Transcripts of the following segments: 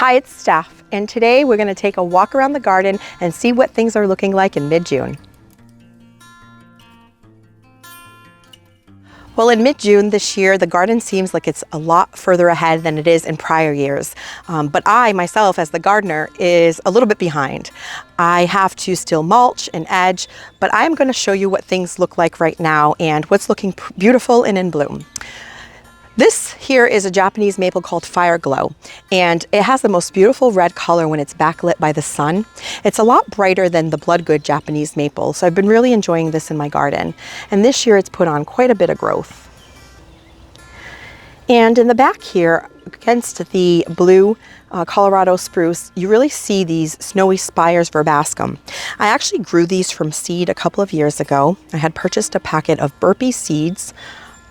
Hi, it's Steph, and today we're going to take a walk around the garden and see what things are looking like in mid-June. Well, in mid-June this year, the garden seems like it's a lot further ahead than it is in prior years. But I, myself, as the gardener, is a little bit behind. I have to still mulch and edge, but I'm going to show you what things look like right now and what's looking beautiful and in bloom. This here is a Japanese maple called Fire Glow, and it has the most beautiful red color when it's backlit by the sun. It's a lot brighter than the Bloodgood Japanese maple, so I've been really enjoying this in my garden. And this year it's put on quite a bit of growth. And in the back here, against the blue Colorado spruce, you really see these snowy spires verbascum. I actually grew these from seed a couple of years ago. I had purchased a packet of burpee seeds,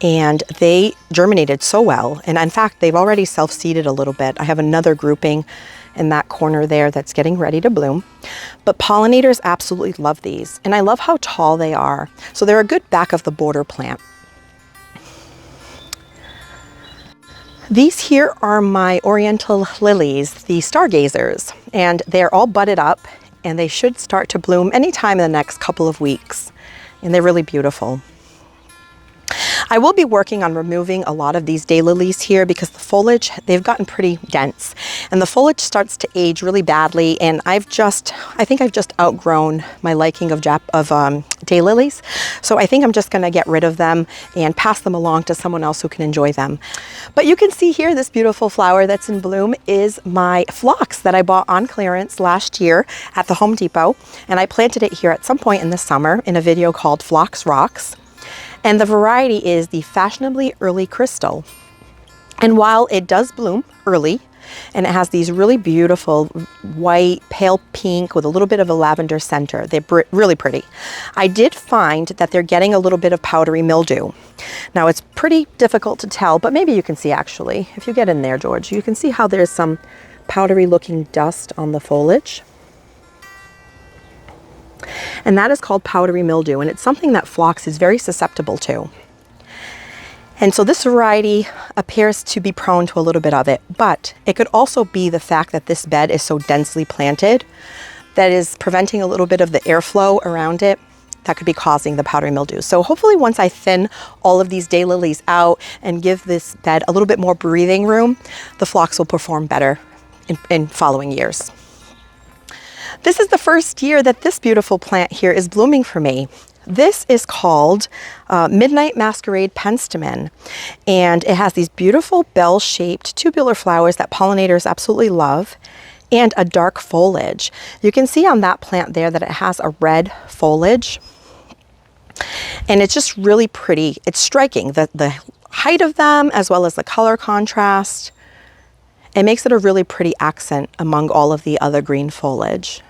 and they germinated so well. And in fact, they've already self-seeded a little bit. I have another grouping in that corner there that's getting ready to bloom. But pollinators absolutely love these. And I love how tall they are. So they're a good back of the border plant. These here are my oriental lilies, the stargazers, and they're all budded up and they should start to bloom anytime in the next couple of weeks. And they're really beautiful. I will be working on removing a lot of these daylilies here because the foliage, they've gotten pretty dense and the foliage starts to age really badly, and I think I've just outgrown my liking of daylilies. So I think I'm just going to get rid of them and pass them along to someone else who can enjoy them. But you can see here this beautiful flower that's in bloom is my phlox that I bought on clearance last year at the Home Depot, and I planted it here at some point in the summer in a video called Phlox Rocks. And the variety is the Fashionably Early Crystal. And while it does bloom early, and it has these really beautiful white, pale pink with a little bit of a lavender center, they're really pretty. I did find that they're getting a little bit of powdery mildew. Now it's pretty difficult to tell, but maybe you can see actually, if you get in there, George, you can see how there's some powdery looking dust on the foliage. And that is called powdery mildew, and it's something that phlox is very susceptible to. And so this variety appears to be prone to a little bit of it, but it could also be the fact that this bed is so densely planted that is preventing a little bit of the airflow around it that could be causing the powdery mildew. So hopefully once I thin all of these daylilies out and give this bed a little bit more breathing room, the phlox will perform better in following years. This is the first year that this beautiful plant here is blooming for me. This is called Midnight Masquerade Penstemon, and it has these beautiful bell-shaped tubular flowers that pollinators absolutely love, and a dark foliage. You can see on that plant there that it has a red foliage, and it's just really pretty. It's striking, the height of them as well as the color contrast. It makes it a really pretty accent among all of the other green foliage.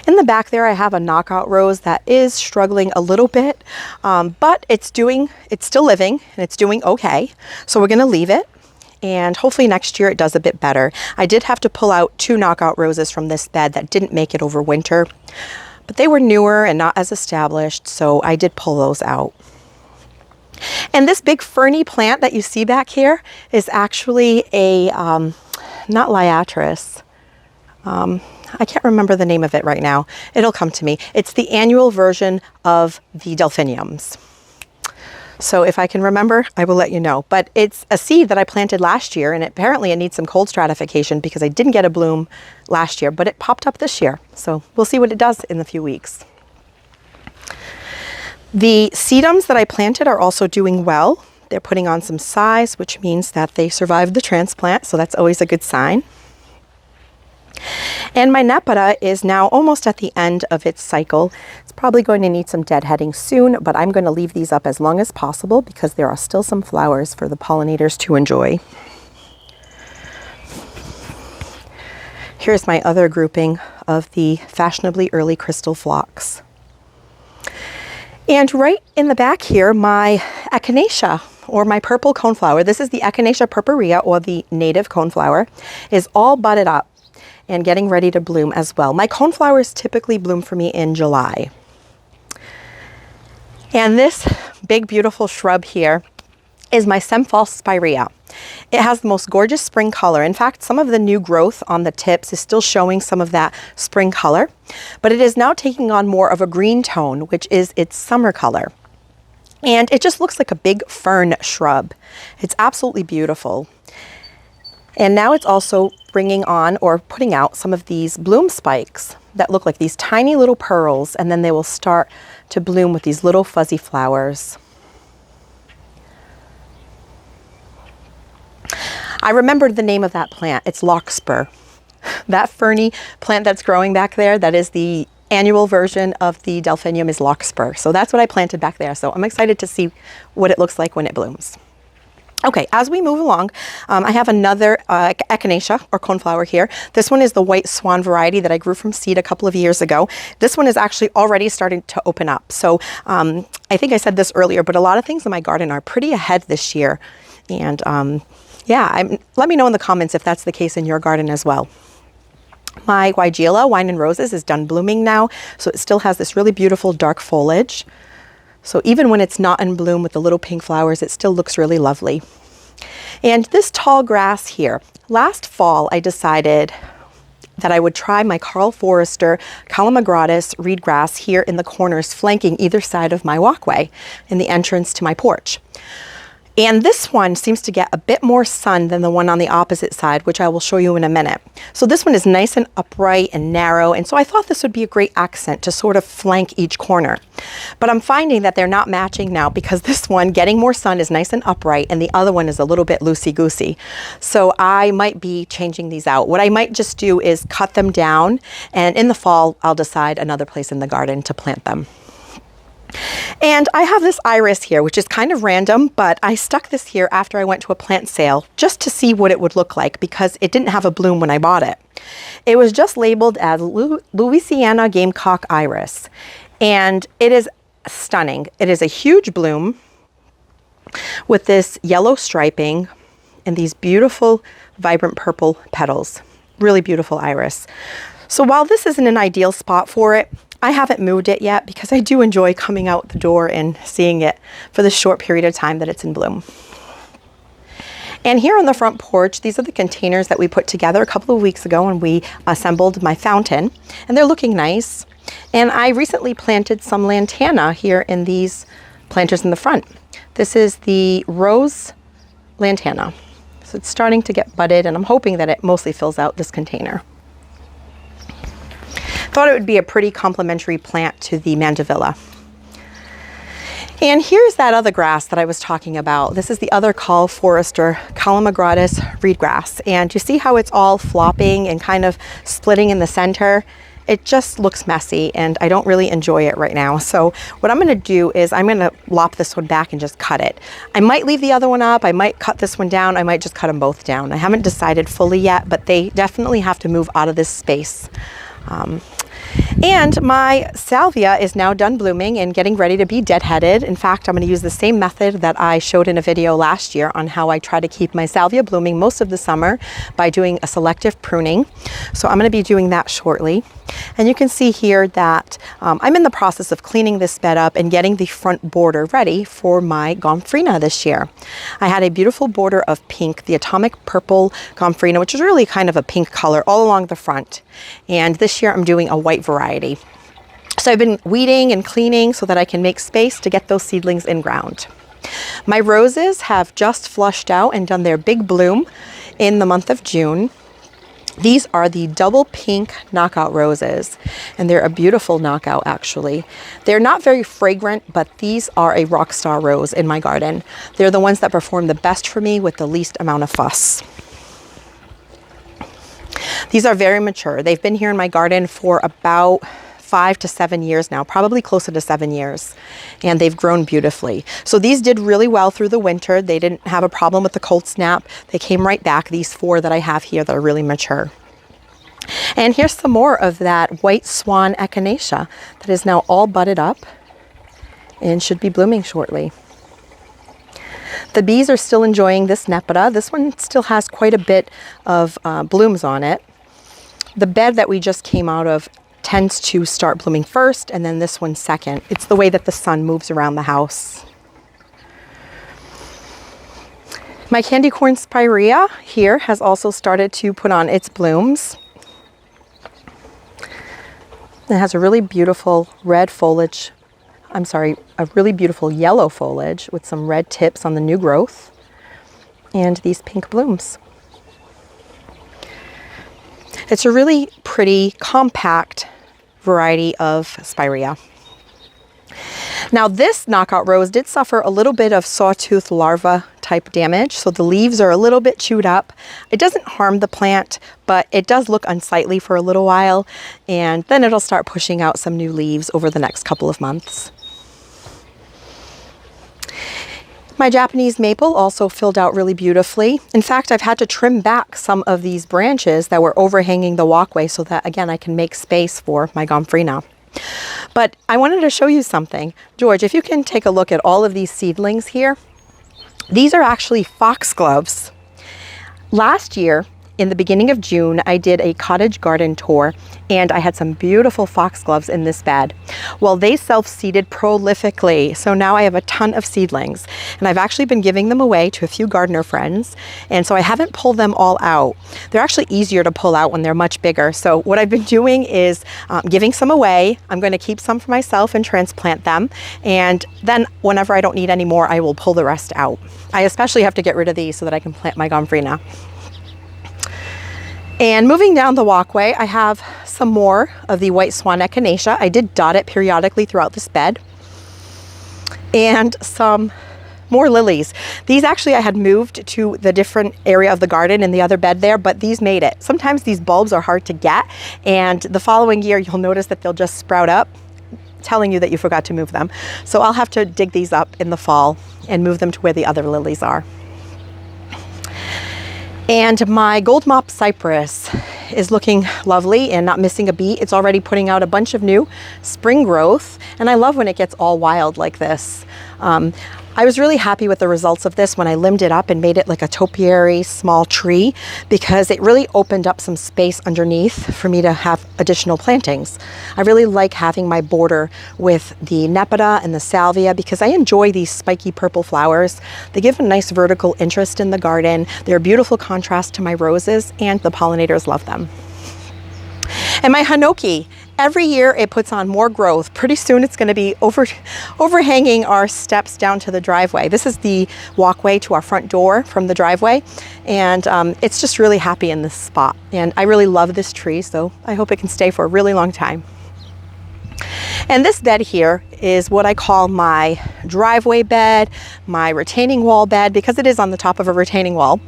In the back there, I have a knockout rose that is struggling a little bit, but it's still living and it's doing okay. So we're going to leave it, and hopefully next year it does a bit better. I did have to pull out 2 knockout roses from this bed that didn't make it over winter, but they were newer and not as established, so I did pull those out. And this big ferny plant that you see back here is actually a, not liatris. I can't remember the name of it right now. It'll come to me. It's the annual version of the delphiniums. So if I can remember, I will let you know. But it's a seed that I planted last year, and apparently it needs some cold stratification because I didn't get a bloom last year, but it popped up this year. So we'll see what it does in a few weeks. The sedums that I planted are also doing well. They're putting on some size, which means that they survived the transplant, so that's always a good sign. And my Nepeta is now almost at the end of its cycle. It's probably going to need some deadheading soon, but I'm going to leave these up as long as possible because there are still some flowers for the pollinators to enjoy. Here's my other grouping of the Fashionably Early Crystal Phlox. And right in the back here, my echinacea, or my purple coneflower, this is the Echinacea purpurea, or the native coneflower, is all budded up and getting ready to bloom as well. My coneflowers typically bloom for me in July. And this big beautiful shrub here is my Semfall Spirea. It has the most gorgeous spring color. In fact, some of the new growth on the tips is still showing some of that spring color, but it is now taking on more of a green tone, which is its summer color. And it just looks like a big fern shrub. It's absolutely beautiful. And now it's also bringing on or putting out some of these bloom spikes that look like these tiny little pearls, and then they will start to bloom with these little fuzzy flowers. I remembered the name of that plant. It's larkspur. That ferny plant that's growing back there, that is the annual version of the delphinium, is larkspur. So that's what I planted back there. So I'm excited to see what it looks like when it blooms. Okay, as we move along, I have another echinacea or coneflower here. This one is the white swan variety that I grew from seed a couple of years ago. This one is actually already starting to open up. So I think I said this earlier, but a lot of things in my garden are pretty ahead this year. And yeah, let me know in the comments if that's the case in your garden as well. My Weigela, Wine and Roses, is done blooming now. So it still has this really beautiful dark foliage. So even when it's not in bloom with the little pink flowers, it still looks really lovely. And this tall grass here, last fall I decided that I would try my Carl Forrester Calamagratis reed grass here in the corners flanking either side of my walkway in the entrance to my porch. And this one seems to get a bit more sun than the one on the opposite side, which I will show you in a minute. So this one is nice and upright and narrow, and so I thought this would be a great accent to sort of flank each corner. But I'm finding that they're not matching now because this one, getting more sun, is nice and upright, and the other one is a little bit loosey-goosey. So I might be changing these out. What I might just do is cut them down, and in the fall, I'll decide another place in the garden to plant them. And I have this iris here, which is kind of random, but I stuck this here after I went to a plant sale just to see what it would look like because it didn't have a bloom when I bought it. It was just labeled as Louisiana Gamecock Iris, and it is stunning. It is a huge bloom with this yellow striping and these beautiful, vibrant purple petals. Really beautiful iris. So while this isn't an ideal spot for it, I haven't moved it yet because I do enjoy coming out the door and seeing it for the short period of time that it's in bloom. And here on the front porch, these are the containers that we put together a couple of weeks ago when we assembled my fountain, and they're looking nice. And I recently planted some lantana here in these planters in the front. This is the rose lantana. So it's starting to get budded, and I'm hoping that it mostly fills out this container. Thought it would be a pretty complementary plant to the mandevilla. And here's that other grass that I was talking about. This is the other Carl Forrester Calamagratis reed grass. And you see how it's all flopping and kind of splitting in the center? It just looks messy and I don't really enjoy it right now. So what I'm gonna do is I'm gonna lop this one back and just cut it. I might leave the other one up, I might cut this one down, I might just cut them both down. I haven't decided fully yet, but they definitely have to move out of this space. And my salvia is now done blooming and getting ready to be deadheaded. In fact, I'm going to use the same method that I showed in a video last year on how I try to keep my salvia blooming most of the summer by doing a selective pruning. So I'm going to be doing that shortly. And you can see here that I'm in the process of cleaning this bed up and getting the front border ready for my gomphrena this year. I had a beautiful border of pink, the atomic purple gomphrena, which is really kind of a pink color all along the front. And this year I'm doing a white variety. So I've been weeding and cleaning so that I can make space to get those seedlings in ground. My roses have just flushed out and done their big bloom in the month of June. These are the double pink knockout roses, and they're a beautiful knockout actually. They're not very fragrant, but these are a rock star rose in my garden. They're the ones that perform the best for me with the least amount of fuss. These are very mature. They've been here in my garden for about 5 to 7 years now, probably closer to 7 years, and they've grown beautifully. So these did really well through the winter. They didn't have a problem with the cold snap. They came right back, these 4 that I have here that are really mature. And here's some more of that white swan echinacea that is now all budded up and should be blooming shortly. The bees are still enjoying this nepeta. This one still has quite a bit of blooms on it. The bed that we just came out of tends to start blooming first, and then this one second. It's the way that the sun moves around the house. My candy corn spirea here has also started to put on its blooms. It has a really beautiful red foliage, a really beautiful yellow foliage with some red tips on the new growth and these pink blooms. It's a really pretty, compact variety of spirea. Now this knockout rose did suffer a little bit of sawtooth larva type damage, so the leaves are a little bit chewed up. It doesn't harm the plant, but it does look unsightly for a little while, and then it'll start pushing out some new leaves over the next couple of months. My Japanese maple also filled out really beautifully. In fact, I've had to trim back some of these branches that were overhanging the walkway so that, again, I can make space for my gomphrena. But I wanted to show you something. George, if you can take a look at all of these seedlings here, these are actually foxgloves. Last year, in the beginning of June, I did a cottage garden tour and I had some beautiful foxgloves in this bed. Well, they self-seeded prolifically, so now I have a ton of seedlings, and I've actually been giving them away to a few gardener friends, and so I haven't pulled them all out. They're actually easier to pull out when they're much bigger, so what I've been doing is giving some away. I'm going to keep some for myself and transplant them, and then whenever I don't need any more, I will pull the rest out. I especially have to get rid of these so that I can plant my gomphrena. And moving down the walkway, I have some more of the white swan echinacea. I did dot it periodically throughout this bed. And some more lilies. These actually I had moved to the different area of the garden in the other bed there, but these made it. Sometimes these bulbs are hard to get, and the following year you'll notice that they'll just sprout up, telling you that you forgot to move them. So I'll have to dig these up in the fall and move them to where the other lilies are. And my gold mop cypress is looking lovely and not missing a beat. It's already putting out a bunch of new spring growth, and I love when it gets all wild like this. I was really happy with the results of this when I limbed it up and made it like a topiary small tree, because it really opened up some space underneath for me to have additional plantings. I really like having my border with the nepeta and the salvia because I enjoy these spiky purple flowers. They give a nice vertical interest in the garden. They're a beautiful contrast to my roses, and the pollinators love them. And my hanoki, every year it puts on more growth. Pretty soon it's going to be overhanging our steps down to the driveway. This is the walkway to our front door from the driveway, and it's just really happy in this spot. And I really love this tree, so I hope it can stay for a really long time. And this bed here is what I call my driveway bed, my retaining wall bed, because it is on the top of a retaining wall.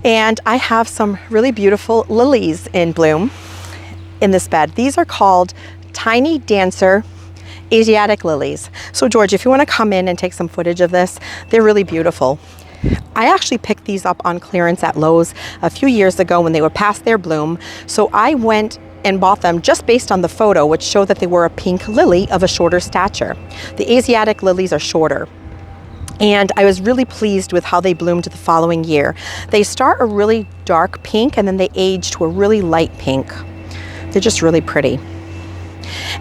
And I have some really beautiful lilies in bloom in this bed. These are called Tiny Dancer Asiatic lilies. So George, if you want to come in and take some footage of this, they're really beautiful. I actually picked these up on clearance at Lowe's a few years ago when they were past their bloom. So I went and bought them just based on the photo, which showed that they were a pink lily of a shorter stature. The Asiatic lilies are shorter. And I was really pleased with how they bloomed the following year. They start a really dark pink and then they age to a really light pink. They're just really pretty.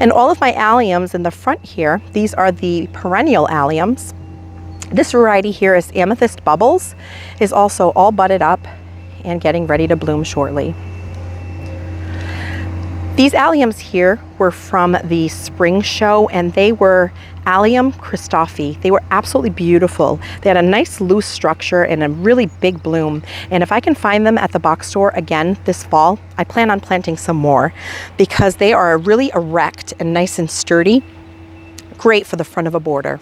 And all of my alliums in the front here, these are the perennial alliums. This variety here is Amethyst Bubbles, is also all budded up and getting ready to bloom shortly. These alliums here were from the spring show, and they were Allium Christophi. They were absolutely beautiful. They had a nice loose structure and a really big bloom. And if I can find them at the box store again this fall, I plan on planting some more because they are really erect and nice and sturdy. Great for the front of a border.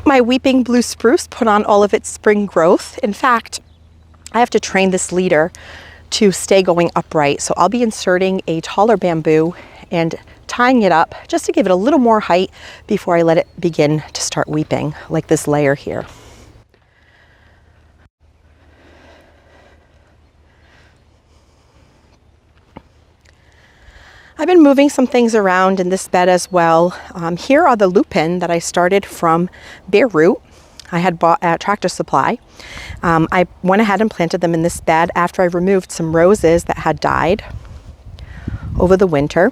My weeping blue spruce put on all of its spring growth. In fact, I have to train this leader to stay going upright. So I'll be inserting a taller bamboo and tying it up just to give it a little more height before I let it begin to start weeping, like this layer here. I've been moving some things around in this bed as well. Here are the lupin that I started from bare root. I had bought at Tractor Supply. I went ahead and planted them in this bed after I removed some roses that had died over the winter.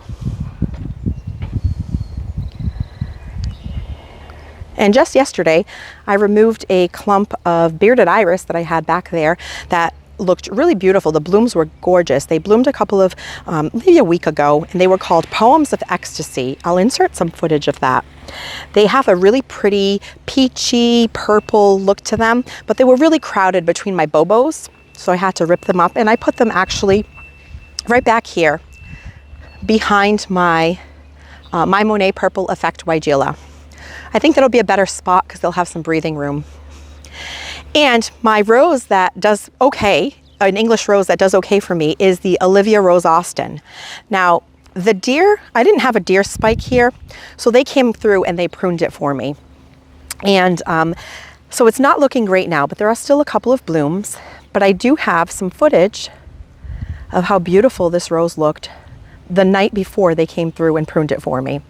And just yesterday, I removed a clump of bearded iris that I had back there that looked really beautiful. The blooms were gorgeous. They bloomed a couple of, maybe a week ago, and they were called Poems of Ecstasy. I'll insert some footage of that. They have a really pretty peachy purple look to them, but they were really crowded between my bobos, so I had to rip them up, and I put them actually right back here behind my My Monet Purple Effect Weigela. I think that'll be a better spot because they'll have some breathing room. And my rose that does okay, an English rose that does okay for me, is the Olivia Rose Austin. Now, the deer, I didn't have a deer spike here, so they came through and they pruned it for me. And so it's not looking great now, but there are still a couple of blooms. But I do have some footage of how beautiful this rose looked the night before they came through and pruned it for me.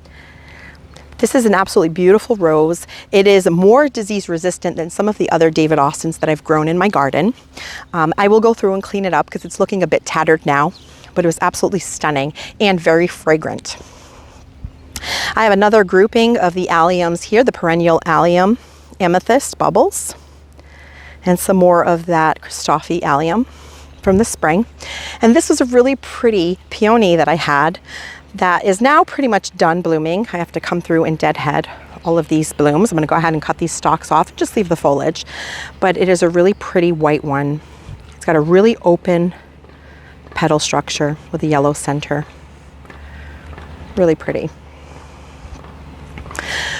This is an absolutely beautiful rose. It is more disease resistant than some of the other David Austins that I've grown in my garden. I will go through and clean it up because it's looking a bit tattered now, but it was absolutely stunning and very fragrant. I have another grouping of the alliums here, the perennial allium amethyst bubbles, and some more of that Christophe allium from the spring. And this was a really pretty peony that I had that is now pretty much done blooming. I have to come through and deadhead all of these blooms. I'm going to go ahead and cut these stalks off and just leave the foliage. But it is a really pretty white one. It's got a really open petal structure with a yellow center. Really pretty.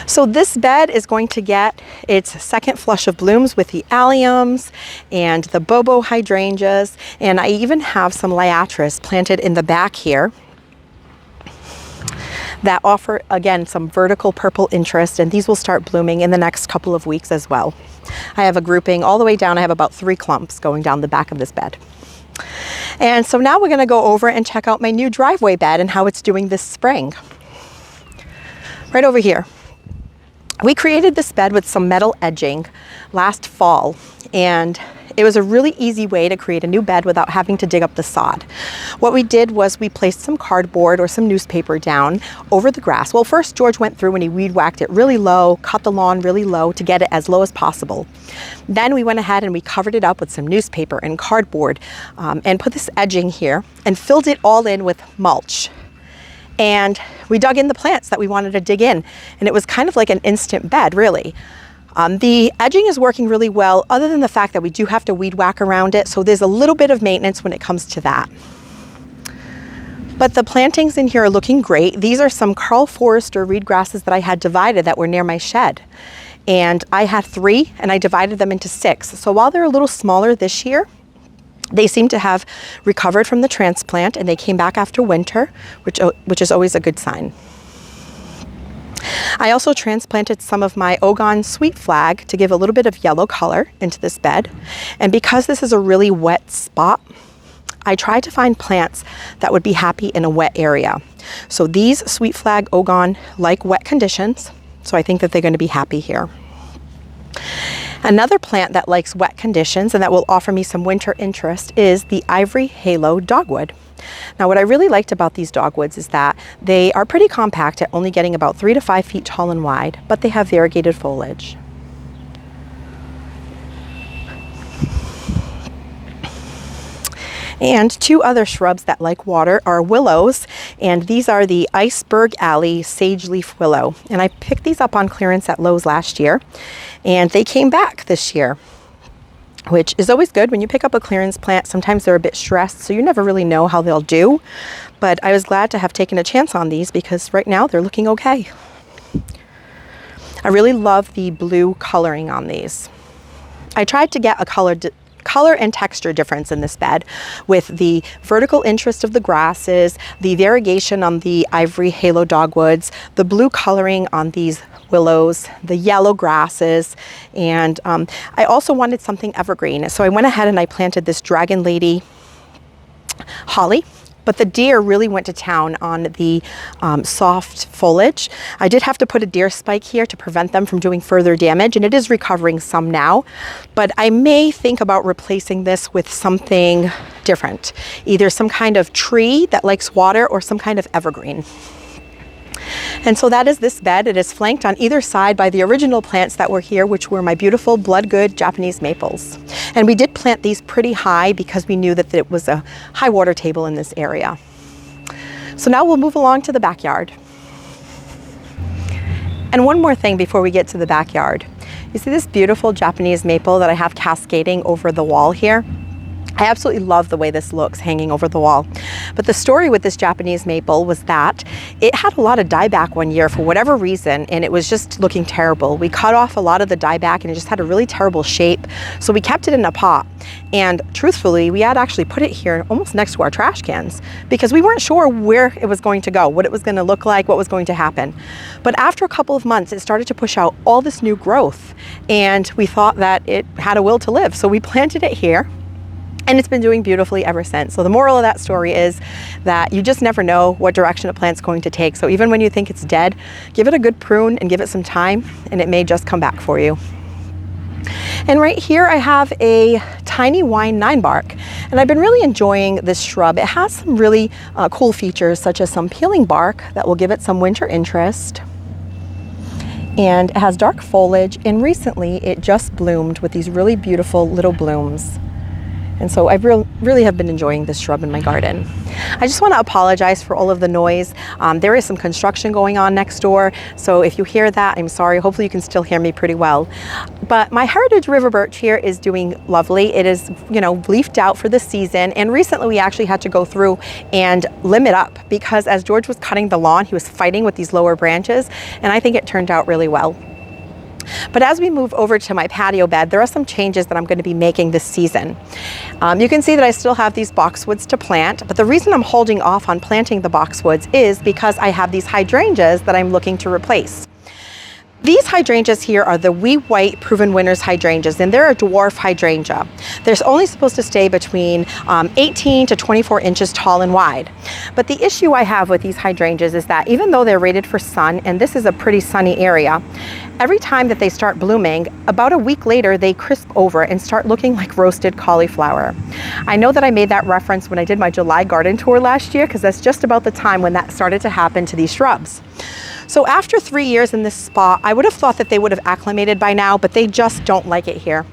So this bed is going to get its second flush of blooms with the alliums and the bobo hydrangeas. And I even have some liatris planted in the back here that offer, again, some vertical purple interest, and these will start blooming in the next couple of weeks as well. I have a grouping all the way down. I have about 3 clumps going down the back of this bed. And so now we're going to go over and check out my new driveway bed and how it's doing this spring. Right over here. We created this bed with some metal edging last fall, and it was a really easy way to create a new bed without having to dig up the sod. What we did was we placed some cardboard or some newspaper down over the grass. Well, first George went through and he weed whacked it really low, cut the lawn really low to get it as low as possible. Then we went ahead and we covered it up with some newspaper and cardboard and put this edging here and filled it all in with mulch. And we dug in the plants that we wanted to dig in, and it was kind of like an instant bed, really. The edging is working really well, other than the fact that we do have to weed whack around it, so there's a little bit of maintenance when it comes to that. But the plantings in here are looking great. These are some Carl Forrester reed grasses that I had divided that were near my shed. And I had 3, and I divided them into 6. So while they're a little smaller this year, they seem to have recovered from the transplant, and they came back after winter, which is always a good sign. I also transplanted some of my Ogon sweet flag to give a little bit of yellow color into this bed. And because this is a really wet spot, I tried to find plants that would be happy in a wet area. So these sweet flag Ogon like wet conditions, so I think that they're going to be happy here. Another plant that likes wet conditions and that will offer me some winter interest is the Ivory Halo Dogwood. Now, what I really liked about these dogwoods is that they are pretty compact at only getting about 3 to 5 feet tall and wide, but they have variegated foliage. And 2 other shrubs that like water are willows, and these are the Iceberg Alley Sage Leaf Willow. And I picked these up on clearance at Lowe's last year, and they came back this year, which is always good when you pick up a clearance plant. Sometimes they're a bit stressed, so you never really know how they'll do. But I was glad to have taken a chance on these because right now they're looking okay. I really love the blue coloring on these. I tried to get a color and texture difference in this bed with the vertical interest of the grasses, the variegation on the Ivory Halo Dogwoods, the blue coloring on these willows, the yellow grasses, and I also wanted something evergreen. So I went ahead and I planted this Dragon Lady holly, but the deer really went to town on the soft foliage. I did have to put a deer spike here to prevent them from doing further damage, and it is recovering some now, but I may think about replacing this with something different, either some kind of tree that likes water or some kind of evergreen. And so that is this bed. It is flanked on either side by the original plants that were here, which were my beautiful blood good Japanese maples. And we did plant these pretty high because we knew that it was a high water table in this area. So now we'll move along to the backyard. And one more thing before we get to the backyard. You see this beautiful Japanese maple that I have cascading over the wall here? I absolutely love the way this looks hanging over the wall. But the story with this Japanese maple was that it had a lot of dieback one year for whatever reason, and it was just looking terrible. We cut off a lot of the dieback and it just had a really terrible shape. So we kept it in a pot. And truthfully, we had actually put it here almost next to our trash cans because we weren't sure where it was going to go, what it was going to look like, what was going to happen. But after a couple of months, it started to push out all this new growth, and we thought that it had a will to live. So we planted it here. And it's been doing beautifully ever since. So the moral of that story is that you just never know what direction a plant's going to take. So even when you think it's dead, give it a good prune and give it some time, and it may just come back for you. And right here I have a tiny wine 9-bark, and I've been really enjoying this shrub. It has some really cool features, such as some peeling bark that will give it some winter interest. And it has dark foliage, and recently it just bloomed with these really beautiful little blooms. And so I really have been enjoying this shrub in my garden. I just want to apologize for all of the noise. There is some construction going on next door, so if you hear that, I'm sorry. Hopefully you can still hear me pretty well. But my heritage river birch here is doing lovely. It is, leafed out for the season, and recently we actually had to go through and limb it up because as George was cutting the lawn, he was fighting with these lower branches, and I think it turned out really well. But as we move over to my patio bed, there are some changes that I'm going to be making this season. You can see that I still have these boxwoods to plant, but the reason I'm holding off on planting the boxwoods is because I have these hydrangeas that I'm looking to replace. These hydrangeas here are the Wee White Proven Winners hydrangeas, and they're a dwarf hydrangea. They're only supposed to stay between 18 to 24 inches tall and wide. But the issue I have with these hydrangeas is that even though they're rated for sun, and this is a pretty sunny area, every time that they start blooming, about a week later, they crisp over and start looking like roasted cauliflower. I know that I made that reference when I did my July garden tour last year because that's just about the time when that started to happen to these shrubs. So after 3 years in this spot, I would have thought that they would have acclimated by now, but they just don't like it here.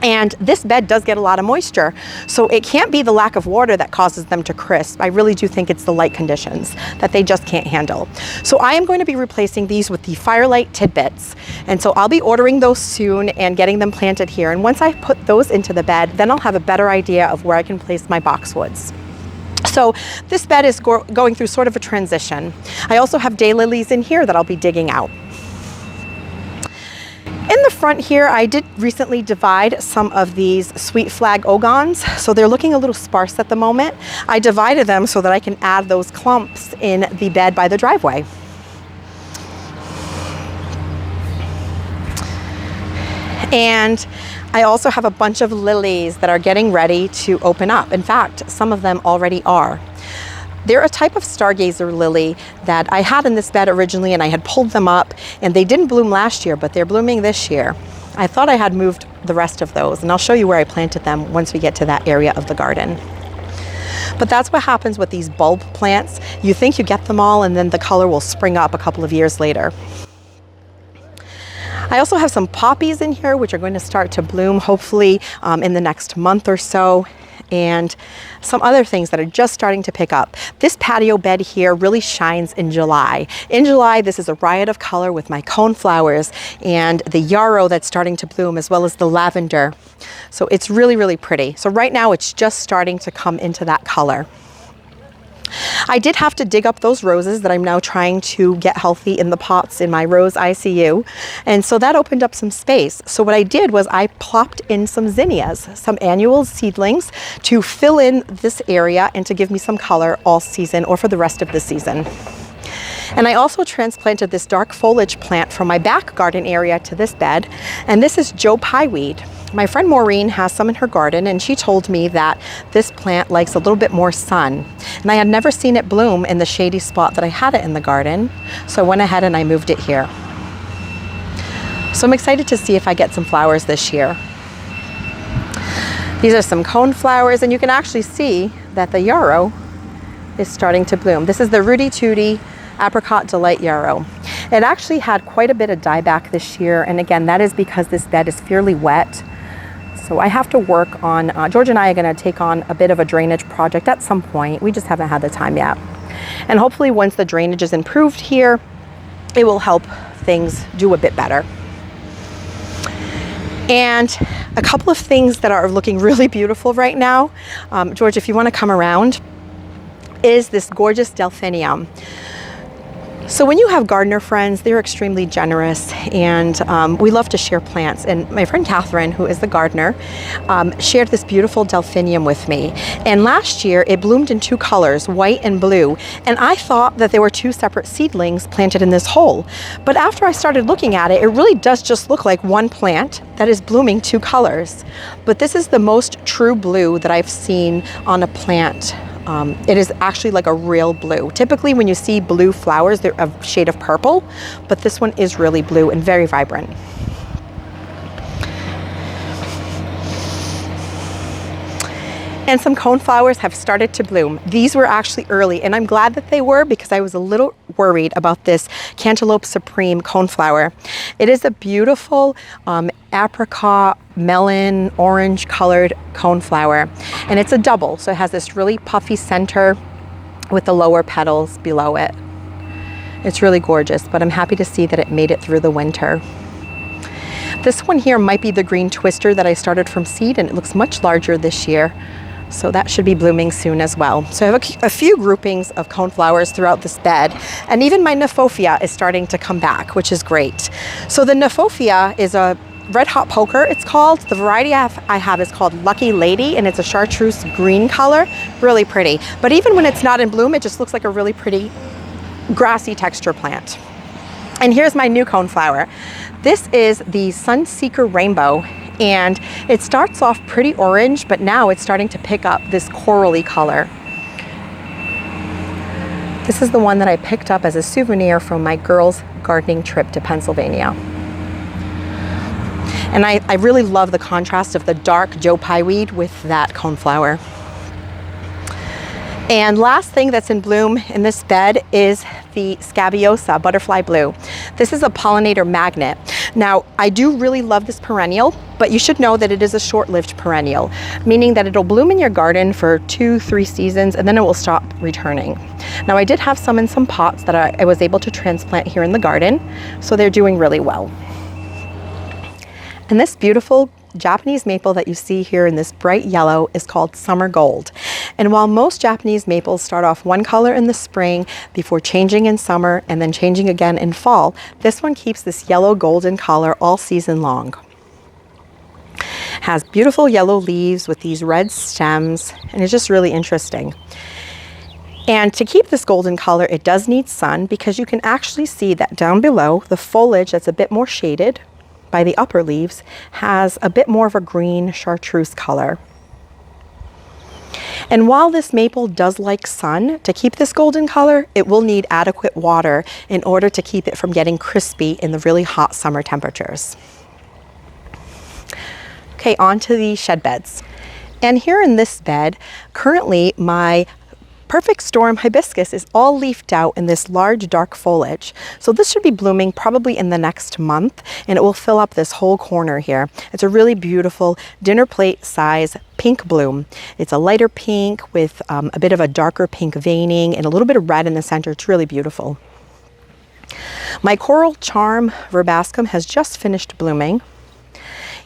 And this bed does get a lot of moisture, so it can't be the lack of water that causes them to crisp. I really do think it's the light conditions that they just can't handle. So I am going to be replacing these with the Firelight Tidbits. And so I'll be ordering those soon and getting them planted here. And once I put those into the bed, then I'll have a better idea of where I can place my boxwoods. So this bed is going through sort of a transition. I also have daylilies in here that I'll be digging out. In the front here, I did recently divide some of these sweet flag ogons, so they're looking a little sparse at the moment. I divided them so that I can add those clumps in the bed by the driveway. And I also have a bunch of lilies that are getting ready to open up. In fact, some of them already are. They're a type of stargazer lily that I had in this bed originally, and I had pulled them up, and they didn't bloom last year, but they're blooming this year. I thought I had moved the rest of those, and I'll show you where I planted them once we get to that area of the garden. But that's what happens with these bulb plants. You think you get them all, and then the color will spring up a couple of years later. I also have some poppies in here, which are going to start to bloom hopefully in the next month or so, and some other things that are just starting to pick up. This patio bed here really shines in July. In July, this is a riot of color with my cone flowers and the yarrow that's starting to bloom, as well as the lavender. So it's really, really pretty. So right now it's just starting to come into that color. I did have to dig up those roses that I'm now trying to get healthy in the pots in my rose ICU. And so that opened up some space. So what I did was I plopped in some zinnias, some annual seedlings, to fill in this area and to give me some color all season or for the rest of the season. And I also transplanted this dark foliage plant from my back garden area to this bed. And this is Joe Pieweed. My friend Maureen has some in her garden, and she told me that this plant likes a little bit more sun. And I had never seen it bloom in the shady spot that I had it in the garden. So I went ahead and I moved it here. So I'm excited to see if I get some flowers this year. These are some cone flowers, and you can actually see that the yarrow is starting to bloom. This is the Rooty Tooty Apricot Delight Yarrow. It actually had quite a bit of dieback this year, and again, that is because this bed is fairly wet. So I have to work on, George and I are going to take on a bit of a drainage project at some point. We just haven't had the time yet. And hopefully once the drainage is improved here, it will help things do a bit better. And a couple of things that are looking really beautiful right now, George, if you want to come around, is this gorgeous delphinium. So when you have gardener friends, they're extremely generous, and we love to share plants. And my friend Catherine, who is the gardener, shared this beautiful delphinium with me. And last year it bloomed in 2 colors, white and blue. And I thought that there were 2 separate seedlings planted in this hole. But after I started looking at it, it really does just look like one plant that is blooming 2 colors. But this is the most true blue that I've seen on a plant. It is actually like a real blue. Typically when you see blue flowers, they're a shade of purple, but this one is really blue and very vibrant. And some coneflowers have started to bloom. These were actually early, and I'm glad that they were, because I was a little worried about this Cantaloupe Supreme coneflower. It is a beautiful apricot, melon, orange colored coneflower, and it's a double, so it has this really puffy center with the lower petals below it. It's really gorgeous, but I'm happy to see that it made it through the winter. This one here might be the green twister that I started from seed, and it looks much larger this year. So that should be blooming soon as well. So I have a few groupings of coneflowers throughout this bed, and even my Kniphofia is starting to come back, which is great. So the Kniphofia is a red hot poker, it's called. The variety I have is called Lucky Lady, and it's a chartreuse green color, really pretty. But even when it's not in bloom, it just looks like a really pretty grassy texture plant. And here's my new coneflower. This is the Sunseeker Rainbow, and it starts off pretty orange, but now it's starting to pick up this corally color. This is the one that I picked up as a souvenir from my girls' gardening trip to Pennsylvania. And I really love the contrast of the dark Joe Pye weed with that coneflower. And last thing that's in bloom in this bed is the Scabiosa Butterfly Blue. This is a pollinator magnet. Now, I do really love this perennial, but you should know that it is a short-lived perennial, meaning that it'll bloom in your garden for 2-3 seasons and then it will stop returning. Now, I did have some in some pots that I was able to transplant here in the garden, so they're doing really well. And this beautiful Japanese maple that you see here in this bright yellow is called Summer Gold. And while most Japanese maples start off one color in the spring before changing in summer and then changing again in fall, this one keeps this yellow golden color all season long. Has beautiful yellow leaves with these red stems, and it's just really interesting. And to keep this golden color, it does need sun, because you can actually see that down below, the foliage that's a bit more shaded by the upper leaves has a bit more of a green chartreuse color. And while this maple does like sun, to keep this golden color, it will need adequate water in order to keep it from getting crispy in the really hot summer temperatures. Okay, on to the shed beds. And here in this bed, currently my Perfect Storm hibiscus is all leafed out in this large dark foliage. So this should be blooming probably in the next month, and it will fill up this whole corner here. It's a really beautiful dinner plate size pink bloom. It's a lighter pink with a bit of a darker pink veining and a little bit of red in the center. It's really beautiful. My Coral Charm verbascum has just finished blooming.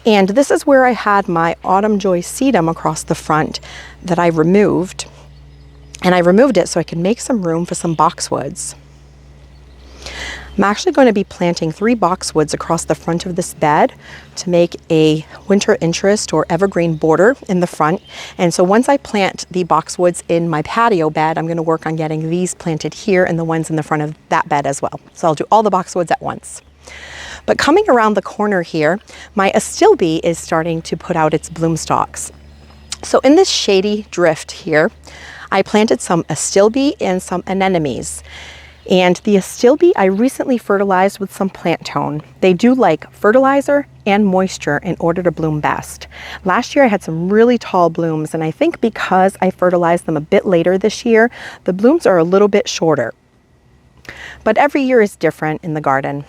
And this is where I had my Autumn Joy sedum across the front that I removed. And I removed it so I could make some room for some boxwoods. I'm actually going to be planting 3 boxwoods across the front of this bed to make a winter interest or evergreen border in the front. And so once I plant the boxwoods in my patio bed, I'm going to work on getting these planted here and the ones in the front of that bed as well. So I'll do all the boxwoods at once. But coming around the corner here, my astilbe is starting to put out its bloom stalks. So in this shady drift here, I planted some astilbe and some anemones. And the astilbe I recently fertilized with some plant tone. They do like fertilizer and moisture in order to bloom best. Last year I had some really tall blooms, and I think because I fertilized them a bit later this year, the blooms are a little bit shorter. But every year is different in the garden.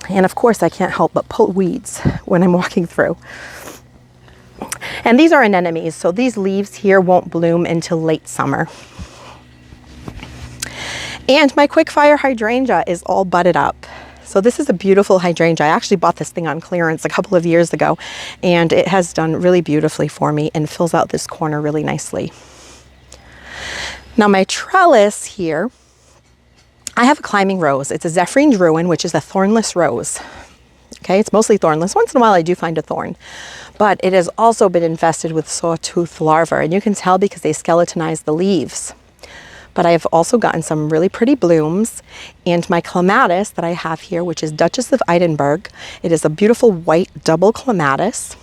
And of course, I can't help but pull weeds when I'm walking through. And these are anemones, so these leaves here won't bloom until late summer. And my quickfire hydrangea is all budded up. So this is a beautiful hydrangea. I actually bought this thing on clearance a couple of years ago, and it has done really beautifully for me and fills out this corner really nicely. Now my trellis here, I have a climbing rose. It's a Zephyrine Druin, which is a thornless rose. Okay, it's mostly thornless. Once in a while I do find a thorn, but it has also been infested with sawtooth larvae, and you can tell because they skeletonize the leaves. But I have also gotten some really pretty blooms, and my clematis that I have here, which is Duchess of Edinburgh, it is a beautiful white double clematis.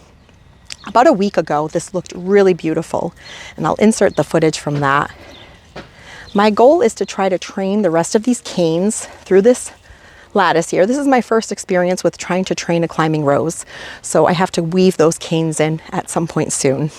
About a week ago, this looked really beautiful, and I'll insert the footage from that. My goal is to try to train the rest of these canes through this lattice here. This is my first experience with trying to train a climbing rose, so I have to weave those canes in at some point soon.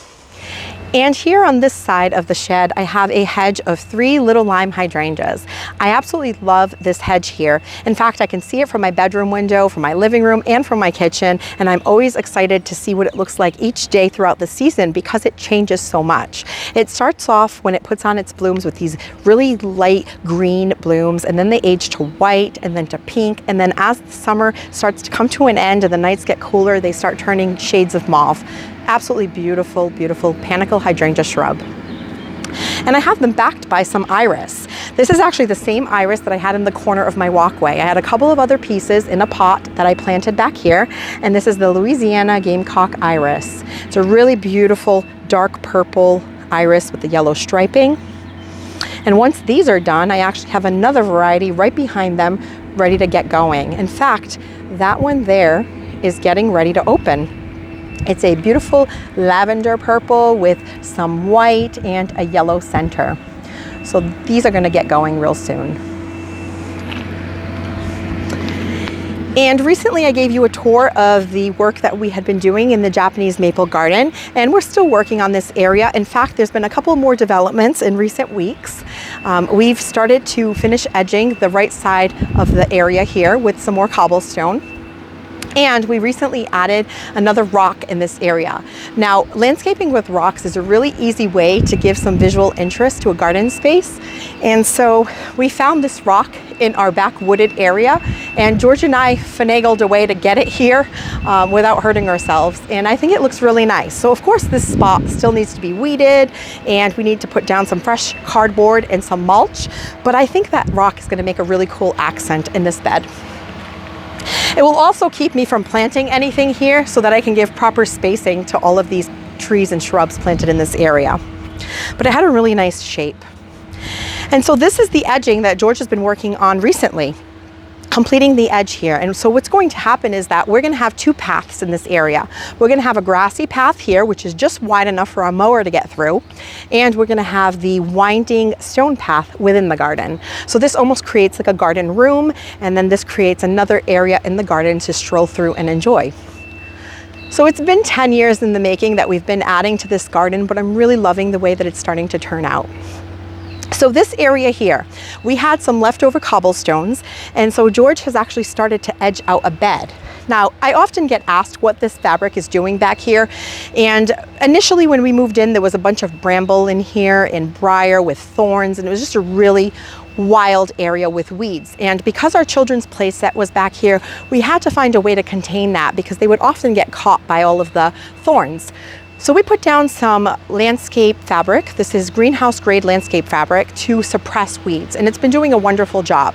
And here on this side of the shed, I have a hedge of 3 little lime hydrangeas. I absolutely love this hedge here. In fact, I can see it from my bedroom window, from my living room, and from my kitchen, and I'm always excited to see what it looks like each day throughout the season because it changes so much. It starts off when it puts on its blooms with these really light green blooms, and then they age to white and then to pink, and then as the summer starts to come to an end and the nights get cooler, they start turning shades of mauve. Absolutely beautiful, beautiful panicle hydrangea shrub. And I have them backed by some iris. This is actually the same iris that I had in the corner of my walkway. I had a couple of other pieces in a pot that I planted back here, and this is the Louisiana Gamecock iris. It's a really beautiful dark purple iris with the yellow striping. And once these are done, I actually have another variety right behind them ready to get going. In fact, that one there is getting ready to open. It's a beautiful lavender purple with some white and a yellow center. So these are going to get going real soon. And recently I gave you a tour of the work that we had been doing in the Japanese maple garden, and we're still working on this area. In fact, there's been a couple more developments in recent weeks. We've started to finish edging the right side of the area here with some more cobblestone. And we recently added another rock in this area. Now, landscaping with rocks is a really easy way to give some visual interest to a garden space. And so we found this rock in our back wooded area, and George and I finagled a way to get it here without hurting ourselves. And I think it looks really nice. So of course this spot still needs to be weeded, and we need to put down some fresh cardboard and some mulch. But I think that rock is going to make a really cool accent in this bed. It will also keep me from planting anything here so that I can give proper spacing to all of these trees and shrubs planted in this area. But it had a really nice shape. And so this is the edging that George has been working on recently, completing the edge here. And so what's going to happen is that we're going to have 2 paths in this area. We're going to have a grassy path here, which is just wide enough for our mower to get through. And we're going to have the winding stone path within the garden. So this almost creates like a garden room, and then this creates another area in the garden to stroll through and enjoy. So it's been 10 years in the making that we've been adding to this garden, but I'm really loving the way that it's starting to turn out. So this area here, we had some leftover cobblestones, and so George has actually started to edge out a bed. Now, I often get asked what this fabric is doing back here, and initially when we moved in, there was a bunch of bramble in here and briar with thorns, and it was just a really wild area with weeds. And because our children's play set was back here, we had to find a way to contain that because they would often get caught by all of the thorns. So we put down some landscape fabric. This is greenhouse grade landscape fabric to suppress weeds, and it's been doing a wonderful job.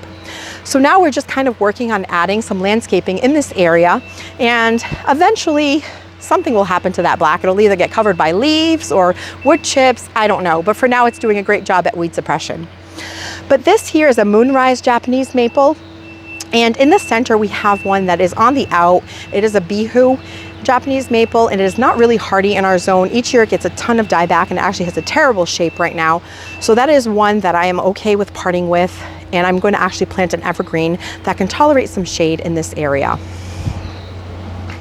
So now we're just kind of working on adding some landscaping in this area, and eventually something will happen to that black. It'll either get covered by leaves or wood chips, I don't know, but for now it's doing a great job at weed suppression. But this here is a moonrise Japanese maple, and in the center we have one that is on the out. It is a bihu Japanese maple, and it is not really hardy in our zone. Each year it gets a ton of dieback and it actually has a terrible shape right now. So that is one that I am okay with parting with, and I'm going to actually plant an evergreen that can tolerate some shade in this area.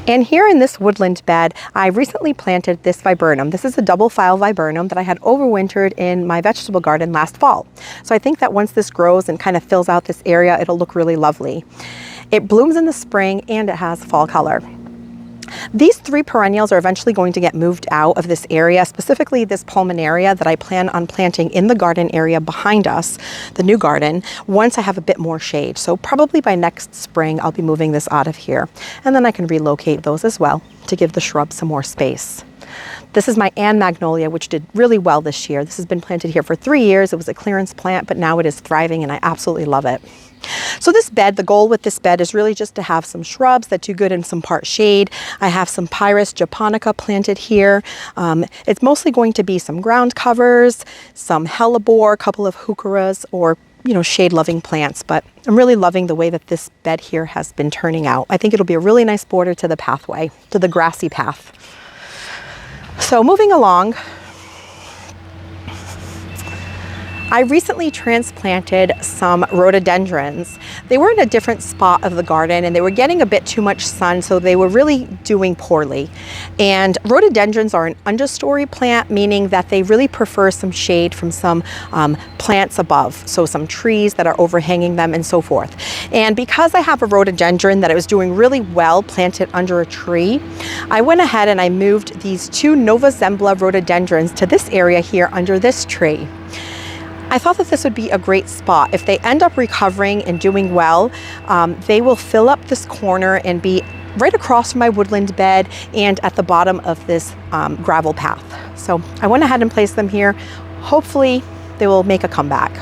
And here in this woodland bed, I recently planted this viburnum. This is a double file viburnum that I had overwintered in my vegetable garden last fall. So I think that once this grows and kind of fills out this area, it'll look really lovely. It blooms in the spring and it has fall color. These 3 perennials are eventually going to get moved out of this area, specifically this pulmonaria that I plan on planting in the garden area behind us, the new garden, once I have a bit more shade. So probably by next spring, I'll be moving this out of here. And then I can relocate those as well to give the shrub some more space. This is my Ann Magnolia, which did really well this year. This has been planted here for 3 years. It was a clearance plant, but now it is thriving and I absolutely love it. So this bed, the goal with this bed is really just to have some shrubs that do good in some part shade. I have some Pyrus japonica planted here. It's mostly going to be some ground covers, some hellebore, a couple of heucheras, or shade-loving plants, but I'm really loving the way that this bed here has been turning out. I think it'll be a really nice border to the pathway, to the grassy path. So moving along, I recently transplanted some rhododendrons. They were in a different spot of the garden and they were getting a bit too much sun, so they were really doing poorly. And rhododendrons are an understory plant, meaning that they really prefer some shade from some plants above, so some trees that are overhanging them and so forth. And because I have a rhododendron that I was doing really well planted under a tree, I went ahead and I moved these 2 Nova Zembla rhododendrons to this area here under this tree. I thought that this would be a great spot. If they end up recovering and doing well, they will fill up this corner and be right across from my woodland bed and at the bottom of this gravel path. So I went ahead and placed them here. Hopefully they will make a comeback.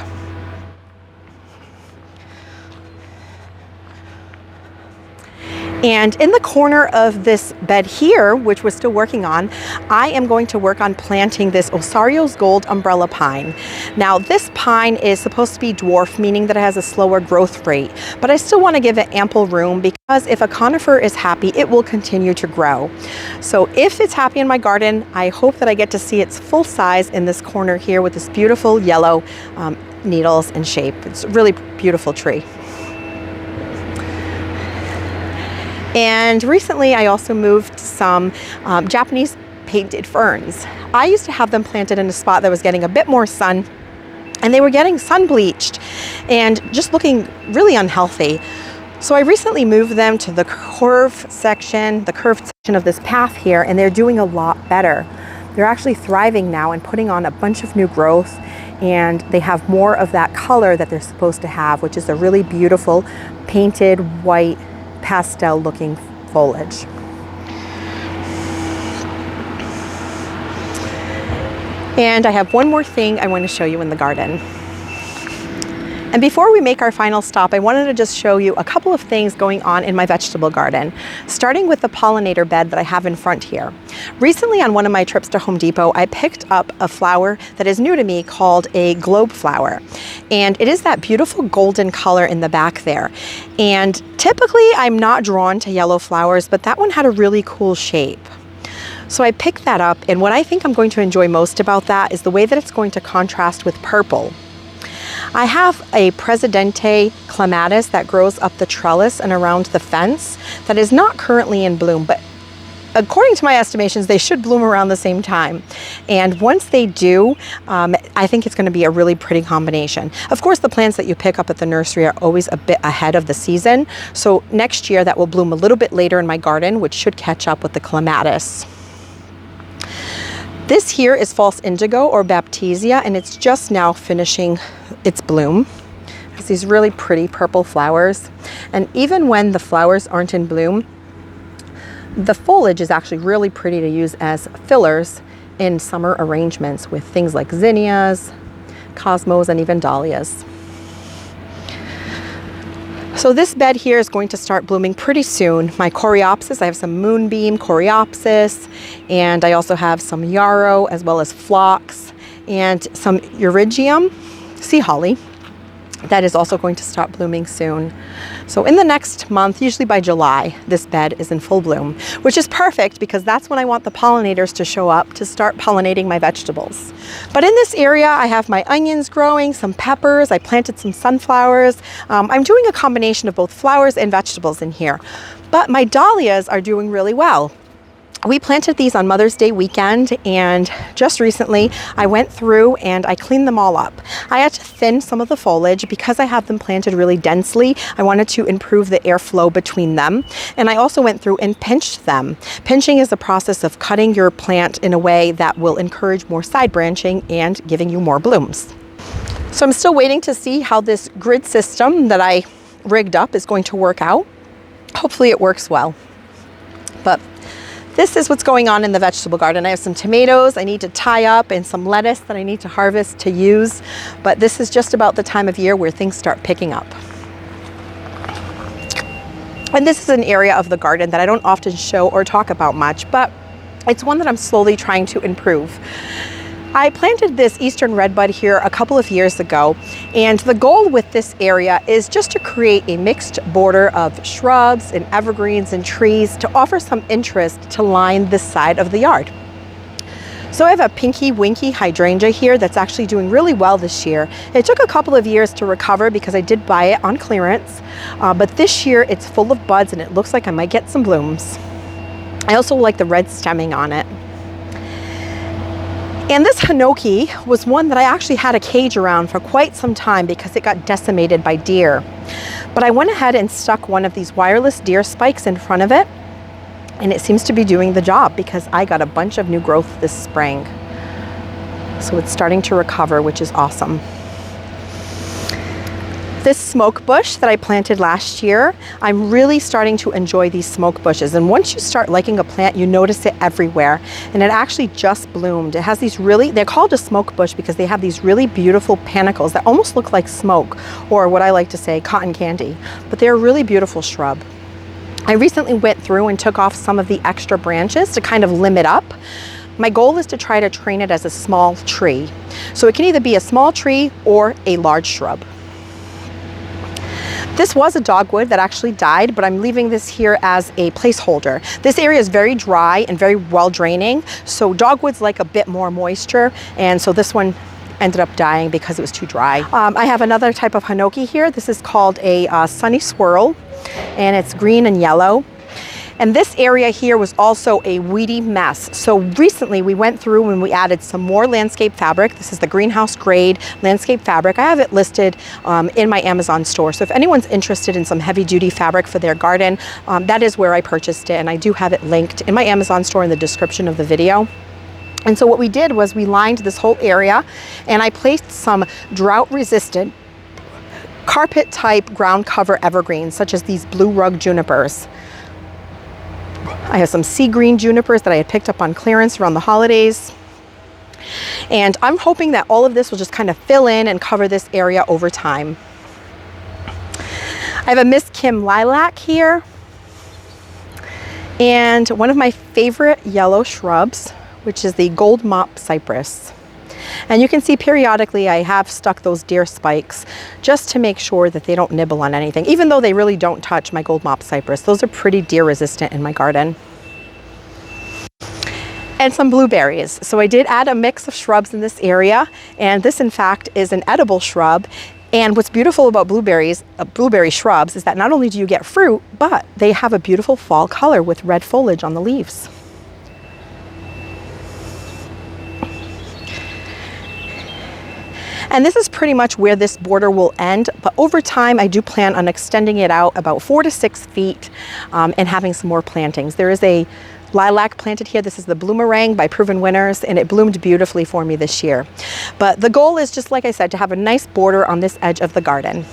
And in the corner of this bed here, which we're still working on, I am going to work on planting this Osario's Gold umbrella pine. Now this pine is supposed to be dwarf, meaning that it has a slower growth rate, but I still want to give it ample room because if a conifer is happy, it will continue to grow. So if it's happy in my garden, I hope that I get to see its full size in this corner here with this beautiful yellow needles and shape. It's a really beautiful tree. And recently I also moved some Japanese painted ferns. I used to have them planted in a spot that was getting a bit more sun, and they were getting sun bleached and just looking really unhealthy. So I recently moved them to the curved section of this path here, and they're doing a lot better. They're actually thriving now and putting on a bunch of new growth, and they have more of that color that they're supposed to have, which is a really beautiful painted white pastel looking foliage. And I have one more thing I want to show you in the garden. And before we make our final stop, I wanted to just show you a couple of things going on in my vegetable garden, starting with the pollinator bed that I have in front here. Recently on one of my trips to Home Depot, I picked up a flower that is new to me called a globe flower. And it is that beautiful golden color in the back there. And typically I'm not drawn to yellow flowers, but that one had a really cool shape. So I picked that up, and what I think I'm going to enjoy most about that is the way that it's going to contrast with purple. I have a Presidente clematis that grows up the trellis and around the fence that is not currently in bloom, but according to my estimations, they should bloom around the same time. And once they do, I think it's going to be a really pretty combination. Of course, the plants that you pick up at the nursery are always a bit ahead of the season. So next year that will bloom a little bit later in my garden, which should catch up with the clematis. This here is false indigo or baptisia, and it's just now finishing its bloom. It has these really pretty purple flowers. And even when the flowers aren't in bloom, the foliage is actually really pretty to use as fillers in summer arrangements with things like zinnias, cosmos, and even dahlias. So this bed here is going to start blooming pretty soon. My coreopsis, I have some moonbeam coreopsis, and I also have some yarrow as well as phlox and some eurygium, sea holly, that is also going to start blooming soon. So in the next month, usually by July, this bed is in full bloom, which is perfect because that's when I want the pollinators to show up to start pollinating my vegetables. But in this area, I have my onions growing, some peppers, I planted some sunflowers. I'm doing a combination of both flowers and vegetables in here. But my dahlias are doing really well. We planted these on Mother's Day weekend, and just recently I went through and I cleaned them all up. I had to thin some of the foliage because I have them planted really densely. I wanted to improve the airflow between them, and I also went through and pinched them. Pinching is the process of cutting your plant in a way that will encourage more side branching and giving you more blooms. So I'm still waiting to see how this grid system that I rigged up is going to work out. Hopefully it works well. But this is what's going on in the vegetable garden. I have some tomatoes I need to tie up and some lettuce that I need to harvest to use. But this is just about the time of year where things start picking up. And this is an area of the garden that I don't often show or talk about much, but it's one that I'm slowly trying to improve. I planted this Eastern Redbud here a couple of years ago, and the goal with this area is just to create a mixed border of shrubs and evergreens and trees to offer some interest to line this side of the yard. So I have a Pinky Winky hydrangea here that's actually doing really well this year. It took a couple of years to recover because I did buy it on clearance, but this year it's full of buds and it looks like I might get some blooms. I also like the red stemming on it. And this Hinoki was one that I actually had a cage around for quite some time because it got decimated by deer. But I went ahead and stuck one of these wireless deer spikes in front of it, and it seems to be doing the job because I got a bunch of new growth this spring. So it's starting to recover, which is awesome. This smoke bush that I planted last year, I'm really starting to enjoy these smoke bushes. And once you start liking a plant, you notice it everywhere. And it actually just bloomed. It has these really, they're called a smoke bush because they have these really beautiful panicles that almost look like smoke, or what I like to say, cotton candy. But they're a really beautiful shrub. I recently went through and took off some of the extra branches to kind of limb it up. My goal is to try to train it as a small tree. So it can either be a small tree or a large shrub. This was a dogwood that actually died, but I'm leaving this here as a placeholder. This area is very dry and very well draining, so dogwoods like a bit more moisture, and so this one ended up dying because it was too dry. I have another type of Hinoki here. This is called a sunny swirl, and it's green and yellow. And this area here was also a weedy mess. So recently we went through and we added some more landscape fabric. This is the greenhouse grade landscape fabric. I have it listed in my Amazon store. So if anyone's interested in some heavy duty fabric for their garden, that is where I purchased it. And I do have it linked in my Amazon store in the description of the video. And so what we did was we lined this whole area, and I placed some drought resistant carpet type ground cover evergreens, such as these blue rug junipers. I have some sea green junipers that I had picked up on clearance around the holidays. And I'm hoping that all of this will just kind of fill in and cover this area over time. I have a Miss Kim lilac here. And one of my favorite yellow shrubs, which is the gold mop cypress. And you can see periodically I have stuck those deer spikes just to make sure that they don't nibble on anything, even though they really don't touch my gold mop cypress. Those are pretty deer resistant in my garden. And some blueberries. So I did add a mix of shrubs in this area, and this in fact is an edible shrub. And what's beautiful about blueberries, blueberry shrubs, is that not only do you get fruit, but they have a beautiful fall color with red foliage on the leaves. And this is pretty much where this border will end, but over time I do plan on extending it out about 4 to 6 feet and having some more plantings. There is a lilac planted here. This is the Bloomerang by Proven Winners, and it bloomed beautifully for me this year. But the goal is, just like I said, to have a nice border on this edge of the garden.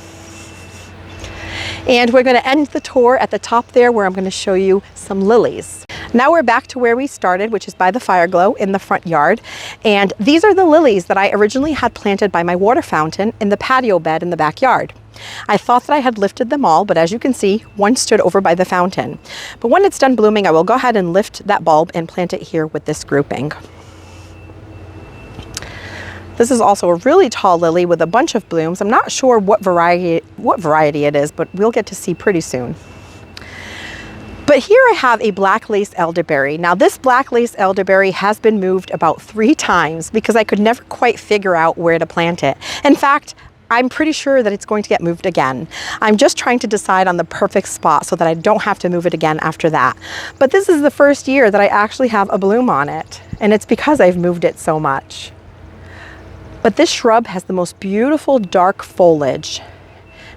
And we're going to end the tour at the top there, where I'm going to show you some lilies. Now we're back to where we started, which is by the fire glow in the front yard. And these are the lilies that I originally had planted by my water fountain in the patio bed in the backyard. I thought that I had lifted them all, but as you can see, one stood over by the fountain. But when it's done blooming, I will go ahead and lift that bulb and plant it here with this grouping. This is also a really tall lily with a bunch of blooms. I'm not sure what variety it is, but we'll get to see pretty soon. But here I have a black lace elderberry. Now this black lace elderberry has been moved about 3 times because I could never quite figure out where to plant it. In fact, I'm pretty sure that it's going to get moved again. I'm just trying to decide on the perfect spot so that I don't have to move it again after that. But this is the first year that I actually have a bloom on it, and it's because I've moved it so much. But this shrub has the most beautiful dark foliage,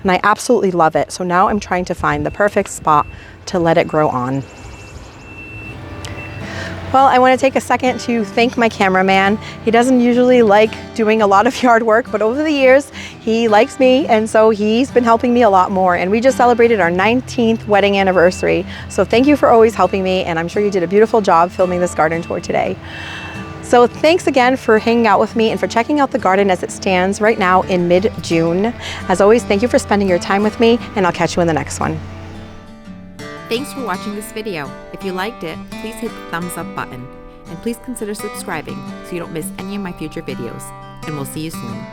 and I absolutely love it. So now I'm trying to find the perfect spot to let it grow on. Well, I want to take a second to thank my cameraman. He doesn't usually like doing a lot of yard work, but over the years, he likes me, and so he's been helping me a lot more. And we just celebrated our 19th wedding anniversary. So thank you for always helping me, and I'm sure you did a beautiful job filming this garden tour today. So thanks again for hanging out with me and for checking out the garden as it stands right now in mid-June. As always, thank you for spending your time with me, and I'll catch you in the next one. Thanks for watching this video. If you liked it, please hit the thumbs up button, and please consider subscribing so you don't miss any of my future videos. And we'll see you soon.